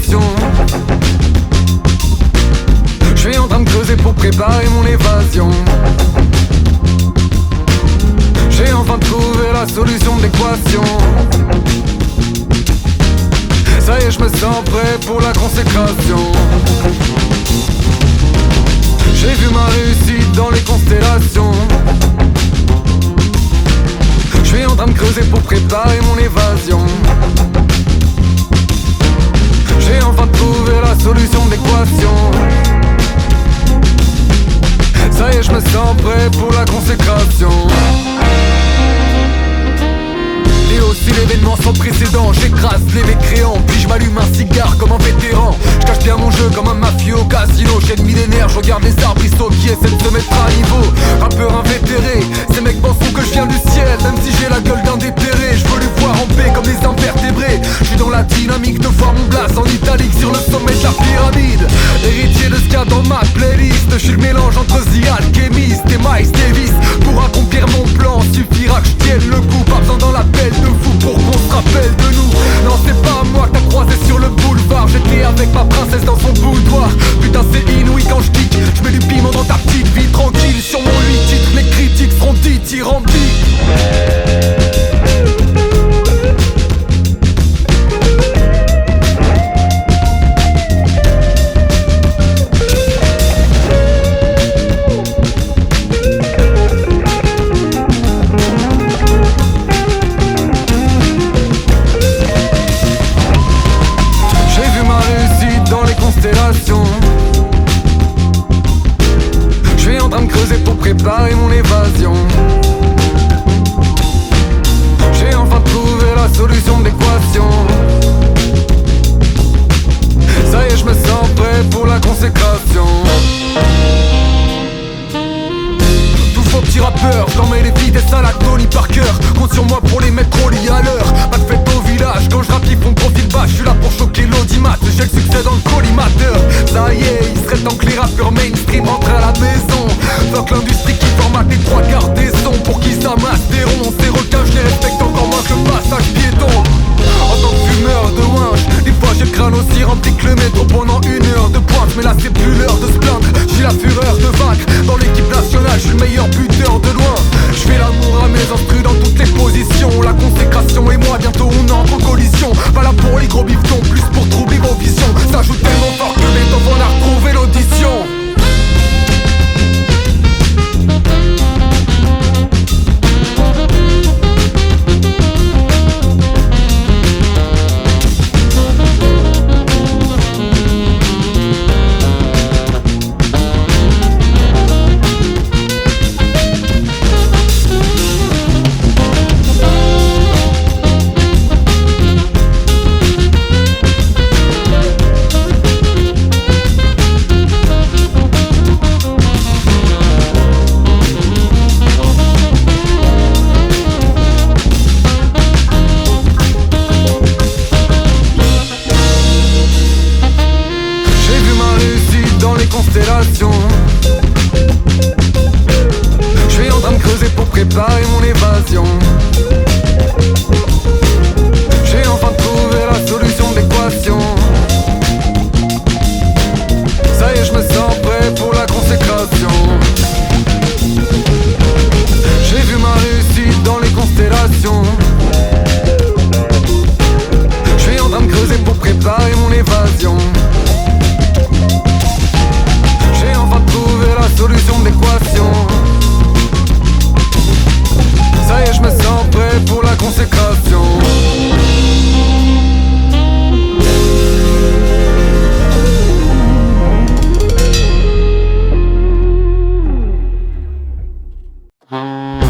d'équation. Je suis en train de creuser pour préparer mon évasion. J'ai enfin trouvé la solution de l'équation. Ça y est, je me sens prêt pour la consécration. J'ai vu ma réussite dans les constellations. Je suis en train de creuser pour préparer mon évasion. J'ai enfin trouvé la solution de l'équation. Ça y est, je me sens prêt pour la consécration. Et aussi l'événement sans précédent. J'écrase les mécréants, puis je m'allume un cigare comme un vétéran. Je cache bien mon jeu comme un mafieux au casino. J'ai le millénaire, je regarde les arbrisseaux qui essaient de se mettre à niveau. Rappeur invétéré, ces mecs penseront que je viens du ciel. Même si j'ai la gueule d'un déterré, je veux les voir en paix comme des invertébrés. Je suis dans la dynamique de voir mon blast en italique sur le sommet de la pyramide. Héritier de ce qu'il y a dans ma playlist. Je suis le mélange entre The Alchemist et Miles Davis. Pour accomplir mon plan, suffira que je tienne le coup. Pas besoin dans l'appel de fou pour qu'on se rappelle de nous. Non, c'est pas moi que t'as croisé sur le boulevard. J'étais avec ma princesse dans son boudoir. Putain, c'est inouï quand je kick. Je mets du piment dans ta petite vie tranquille. Sur mon 8 titres, les critiques seront dithyrambiques. Je suis en train de creuser pour préparer mon évasion. J'ai enfin trouvé la solution de l'équation. Ça y est, je me sens prêt pour la consécration. Tout faux petit rappeur, j'en mets les vitesses à la Tony Parker. Compte sur moi pour les mettre au lit à l'heure. Pas de fête au village, quand je rappe ils font profil bas. Je suis là pour choquer l'audimat, j'ai le succès dans le collimateur. Ça y est, il serait temps que les rappeurs mainstream rentrent à la maison. Fuck l'industrie qui formate les trois quarts des sons pour qu'ils amassent des ronds. Ces requins je les respecte encore moins que le passage piéton. En tant que fumeur de winch, des fois j'ai le crâne aussi rempli que le métro pendant 1 heure de pointe. Mais là c'est plus l'heure de se plaindre, j'ai la fureur de vaincre. Dans l'équipe nationale, je suis le meilleur buteur de loin. Je fais l'amour à mes instrus dans toutes les positions. La consécration et moi, bientôt on entre en collision. Pas là pour les gros bifetons, plus pour troubler vos visions. Ça joue tellement fort que les temps vont la retrouver l'audition. Je suis en train de creuser pour préparer mon évasion. J'ai enfin trouvé la solution de l'équation. Ça y est, je me sens prêt pour la consécration. J'ai vu ma réussite dans les constellations. Je suis en train de creuser pour préparer mon évasion. J'ai enfin trouvé la solution de l'équation. Ça y est, je me sens prêt pour la consécration.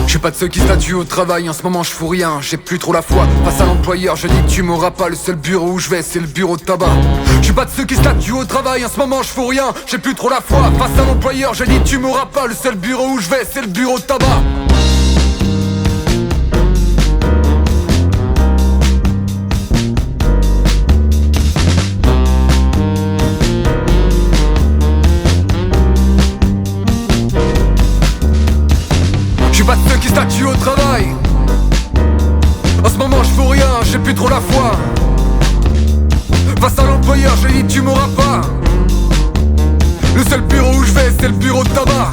Je suis pas de ceux qui statuent au travail, en ce moment je fous rien. J'ai plus trop la foi face à l'employeur. Je dis que tu m'auras pas, le seul bureau où je vais c'est le bureau de tabac. Je suis pas de ceux qui statuent au travail, en ce moment je fous rien. J'ai plus trop la foi face à l'employeur. Je dis que tu m'auras pas, le seul bureau où je vais c'est le bureau de tabac. Je suis pas de ceux qui statuent au travail. En ce moment je fous rien, j'ai plus trop la foi face à l'employeur. employeur, j'ai dit tu m'auras pas. Le seul bureau où je vais, c'est le bureau de tabac.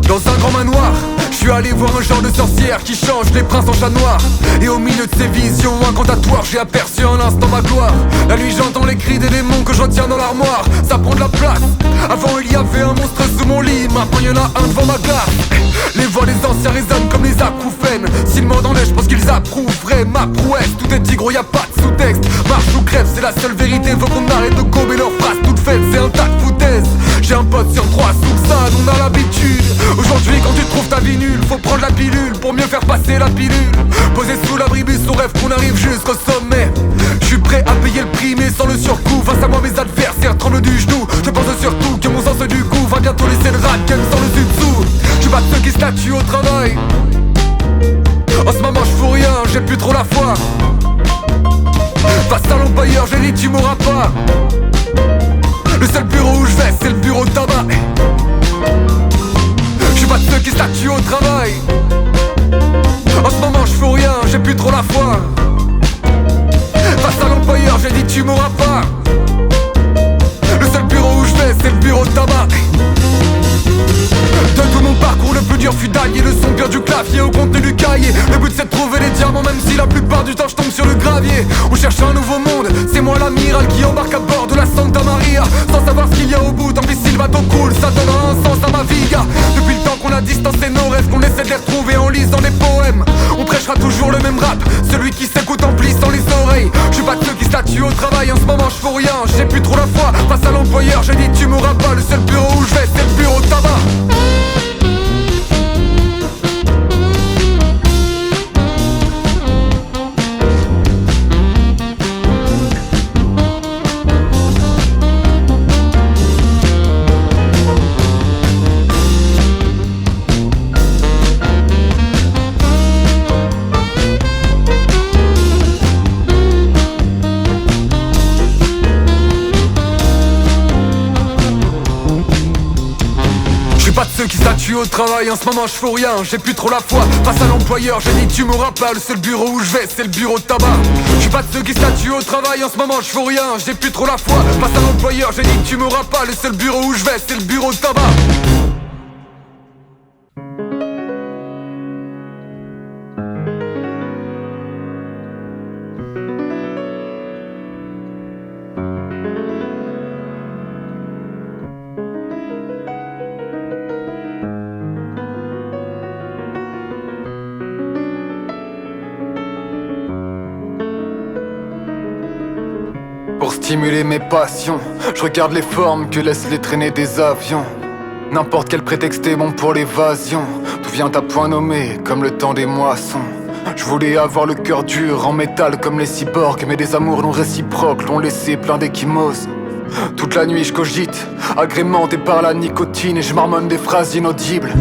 Dans un grand manoir, je suis allé voir un genre de sorcière qui change les princes en chat noir. Et au milieu de ces visions incantatoires, j'ai aperçu un instant ma gloire. La nuit j'entends les cris des démons que je retiens dans l'armoire. Ça prend de la place. Avant il y avait un monstre sous mon lit, maintenant il y en a un devant ma glace. Les voix des anciens résonnent comme les acouphènes. S'ils m'en enlèvent, je pense qu'ils approuveraient ma prouesse. Tout est dit gros, y'a pas de sous-texte. Marche ou crève, c'est la seule vérité. Faut qu'on arrête de gober leurs phrases toutes faites, c'est un tas de foutaises. J'ai un pote sur 3 sous ça, on a l'habitude. Aujourd'hui quand tu trouves ta vie nulle, faut prendre la pilule pour mieux faire passer la pilule. Posé sous l'abribus, on rêve qu'on arrive jusqu'au sommet. Je suis prêt à payer le prix mais sans le surcoût. Face à moi mes adversaires tremblent du genou. Je pense surtout que mon sens du goût va bientôt laisser le rap game sans le dessus. Je suis pas de ceux qui statuent au travail. En ce moment je fous rien, j'ai plus trop la foi. Face à l'employeur, j'ai dit tu m'auras pas. Le seul bureau où je vais, c'est le bureau de tabac. Je suis pas de ceux qui statuent au travail. En ce moment je fous rien, j'ai plus trop la foi. Face à l'employeur, j'ai dit tu m'auras pas. Le seul bureau où je vais, c'est le bureau de tabac. De tout mon parcours, le plus dur fut d'allier le son pur du clavier au contenu du cahier. Le but c'est de trouver les diamants, même si la plupart du temps je tombe sur le gravier. On cherche un nouveau monde, c'est moi l'amiral qui embarque à bord de la Santa Maria. Sans savoir ce qu'il y a au bout, tant pis si le bateau coule, ça donnera un sens à ma vie, gars. Depuis le temps qu'on a distancé nos rêves, qu'on essaie de les retrouver en lisant des poèmes. On prêchera toujours le même rap, celui qui s'écoute en plissant les oreilles. Je suis pas de ceux qui statuent au travail, en ce moment je fous rien, j'ai plus trop la foi. Face à l'employeur, j'ai dit tu m'auras pas. Le seul bureau où je vais, c'est le bureau de tabac. Pas de ceux qui statuent au travail, en ce moment je fous rien, j'ai plus trop la foi. Face à l'employeur, j'ai dit tu m'auras pas. Le seul bureau où je vais, c'est le bureau de tabac. Je suis pas de ceux qui statuent au travail, en ce moment je fous rien, j'ai plus trop la foi. Face à l'employeur, j'ai dit tu m'auras pas. Le seul bureau où je vais, c'est le bureau de tabac. Pour stimuler mes passions, je regarde les formes que laissent les traînées des avions. N'importe quel prétexte est bon pour l'évasion. Tout vient à point nommé, comme le temps des moissons. Je voulais avoir le cœur dur, en métal comme les cyborgs. Mais des amours non réciproques l'ont laissé plein d'échymoses. Toute la nuit je cogite, agrémenté par la nicotine. Et je marmonne des phrases inaudibles.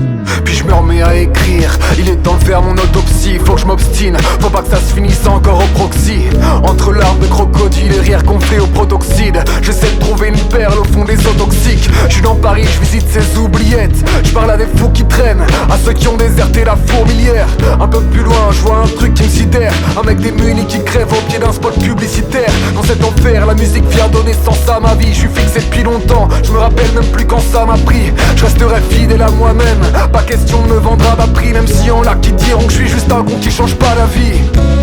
Puis je me remets à écrire, il est temps de faire mon autopsie. Faut que je m'obstine, faut pas que ça se finisse encore au proxy. Entre larmes de crocodile et rires gonflés au protoxyde, j'essaie de trouver une perle au fond des eaux toxiques. Je suis dans Paris, je visite ces oubliettes. Je parle à des fous qui traînent, à ceux qui ont déserté la fourmilière. Un peu plus loin, je vois un truc qui me sidère. Un mec démuni qui crève au pied d'un spot publicitaire. Dans cet enfer, la musique vient donner sens à ma vie. Je suis fixé depuis longtemps, je me rappelle même plus quand ça m'a pris. Je resterai fidèle à moi-même, pas question de me vendre à bas prix. Même si y'en a qui diront que je suis juste un con qui change pas la vie.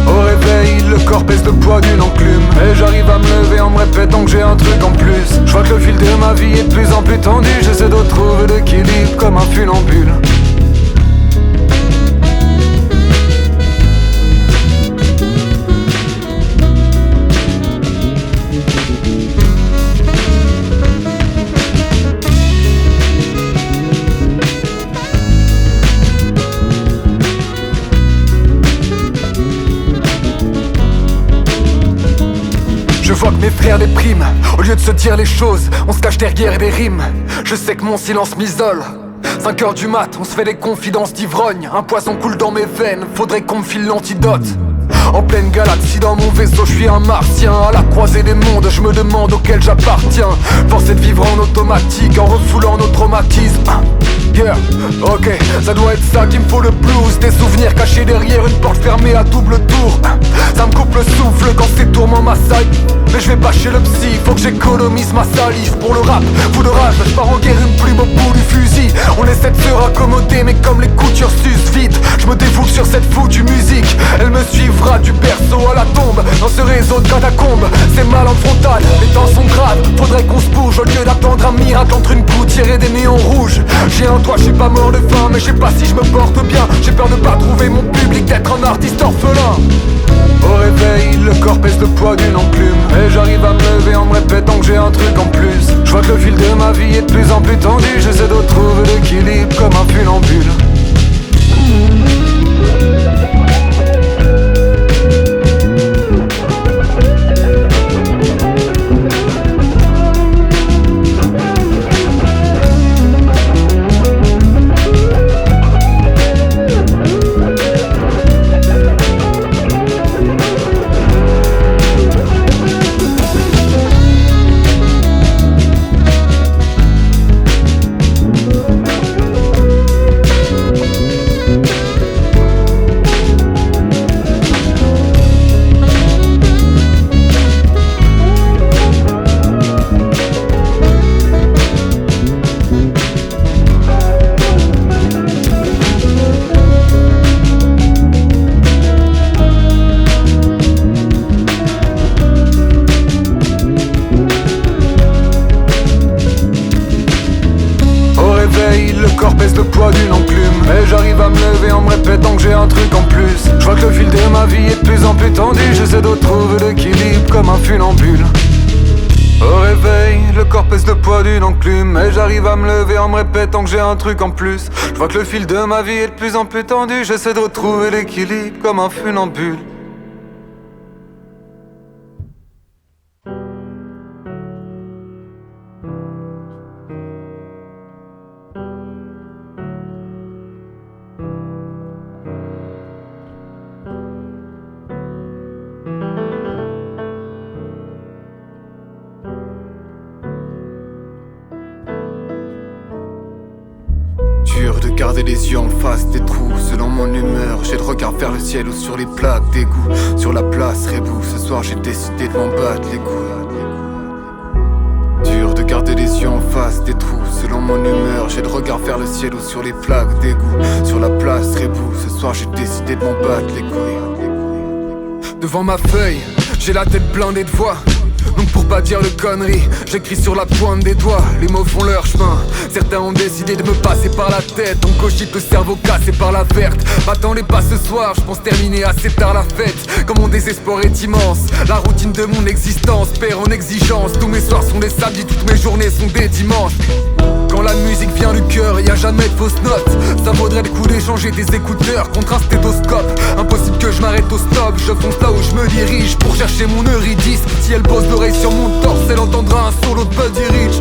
Au réveil, le corps pèse le poids d'une enclume. Et j'arrive à me lever en me répétant que j'ai un truc en plus. Je vois que le fil de ma vie est de plus en plus tendu. J'essaie de trouver l'équilibre comme un funambule. Je vois que mes frères dépriment, au lieu de se dire les choses, on se cache derrière des rimes. Je sais que mon silence m'isole. 5 heures du mat, on se fait des confidences d'ivrogne. Un poison coule dans mes veines, faudrait qu'on me file l'antidote. En pleine galaxie dans mon vaisseau, je suis un martien. À la croisée des mondes, je me demande auquel j'appartiens. Force est de vivre en automatique, en refoulant nos traumatismes. Yeah, ok, ça doit être ça qui me faut le blues. Des souvenirs cachés derrière une porte fermée à double tour. Ça me coupe le souffle quand ces tourments m'assaillent. Mais je vais pas chez le psy, faut que j'économise ma salive. Pour le rap, fou de rage, je pars en guerre une plume au bout du fusil. On essaie de se raccommoder mais comme les coutures s'usent vite. Je me défoule sur cette foutue musique. Elle me suivra du berceau à la tombe. Dans ce réseau de catacombes, c'est mal en frontal. Les temps sont graves, faudrait qu'on se bouge. Au lieu d'attendre un miracle entre une gouttière et des néons rouges. J'ai un toit, je suis pas mort de faim, mais je sais pas si je me porte bien. J'ai peur de pas trouver mon public, d'être un artiste orphelin. Au réveil, le corps pèse le poids d'une enclume. Et j'arrive à me lever en me répétant que j'ai un truc en plus. Je vois que le fil de ma vie est de plus en plus tendu. J'essaie de trouver l'équilibre comme un funambule. Le corps pèse le poids d'une enclume. Mais j'arrive à me lever en me répétant que j'ai un truc en plus. Je vois que le fil de ma vie est de plus en plus tendu. J'essaie de trouver l'équilibre comme un funambule. Au réveil, le corps pèse le poids d'une enclume. Mais j'arrive à me lever en me répétant que j'ai un truc en plus. Je vois que le fil de ma vie est de plus en plus tendu. J'essaie de retrouver l'équilibre comme un funambule. Dur de garder les yeux en face des trous. Selon mon humeur, j'ai le regard vers le ciel ou sur les plaques d'égout. Sur la place Rébou, ce soir j'ai décidé de m'en battre les couilles. Dur de garder les yeux en face des trous. Selon mon humeur, j'ai le regard vers le ciel ou sur les plaques d'égout. Sur la place Rébou, ce soir j'ai décidé de m'en battre les couilles. Devant ma feuille, j'ai la tête blindée de voix. Donc pour pas dire de conneries, j'écris sur la pointe des doigts. Les mots font leur chemin. Certains ont décidé de me passer par la tête. On cogite le cerveau cassé par la verte. M'attendez pas ce soir, je pense terminer assez tard la fête. Comme mon désespoir est immense, la routine de mon existence perd en exigence. Tous mes soirs sont des samedis, toutes mes journées sont des dimanches. Quand la musique vient du cœur, y a jamais de fausses notes. Ça vaudrait le coup d'échanger des écouteurs contre un stéthoscope. Impossible que je m'arrête au stop. Je fonce là où je me dirige pour chercher mon Eurydice. Si elle pose l'oreille sur mon torse, elle entendra un solo de Buddy Rich.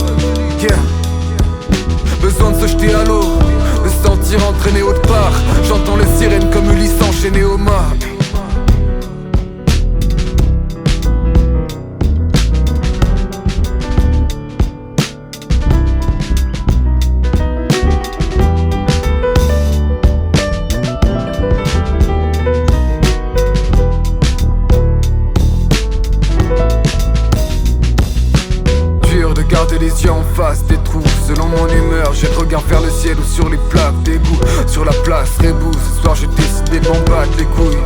Yeah. Besoin de se jeter à l'eau, de se sentir entraîné autre part. J'entends les sirènes comme Ulysse enchaîné au mât. Garder les yeux en face des trous. Selon mon humeur, j'ai le regard vers le ciel ou sur les plaques d'égout. Sur la place Rébou, ce soir j'ai décidé de m'en battre les couilles.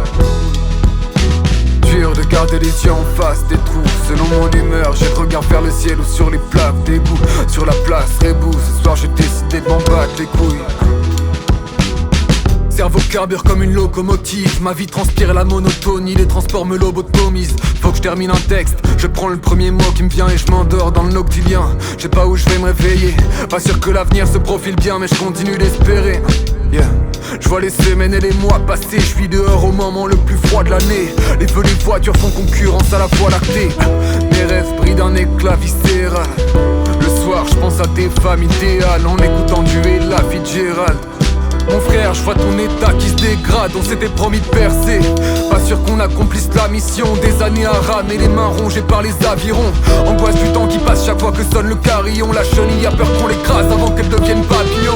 Dur de garder les yeux en face des trous. Selon mon humeur, j'ai le regard vers le ciel ou sur les plaques d'égout. Sur la place Rébou, ce soir j'ai décidé de m'en battre les couilles. Cerveau carbure comme une locomotive. Ma vie transpire la monotonie, les transports me lobotomisent. Faut que je termine un texte, je prends le premier mot qui me vient et je m'endors dans le noctilien. Je sais pas où je vais me réveiller, pas sûr que l'avenir se profile bien, mais je continue d'espérer. Yeah. Je vois les semaines et les mois passer, je suis dehors au moment le plus froid de l'année. Les feux, les voitures font concurrence à la Voie lactée. Mes rêves brillent d'un éclat viscéral. Le soir je pense à des femmes idéales en écoutant du Ella Fitzgerald. Mon frère, je vois ton état qui se dégrade. On s'était promis de percer, pas sûr qu'on accomplisse la mission. Des années à ramer, les mains rongées par les avirons. Angoisse du temps qui passe chaque fois que sonne le carillon. La chenille a peur qu'on l'écrase avant qu'elle devienne papillon.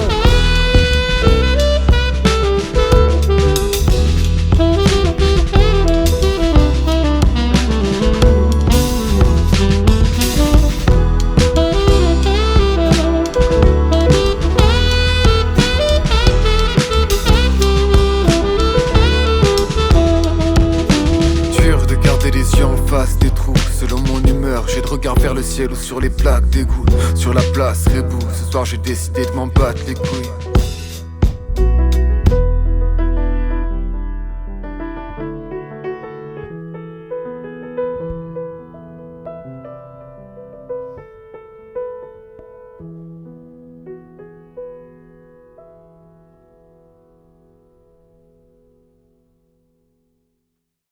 ciel ou sur les plaques d'égout. Sur la place, rebou, ce soir j'ai décidé de m'en battre les couilles.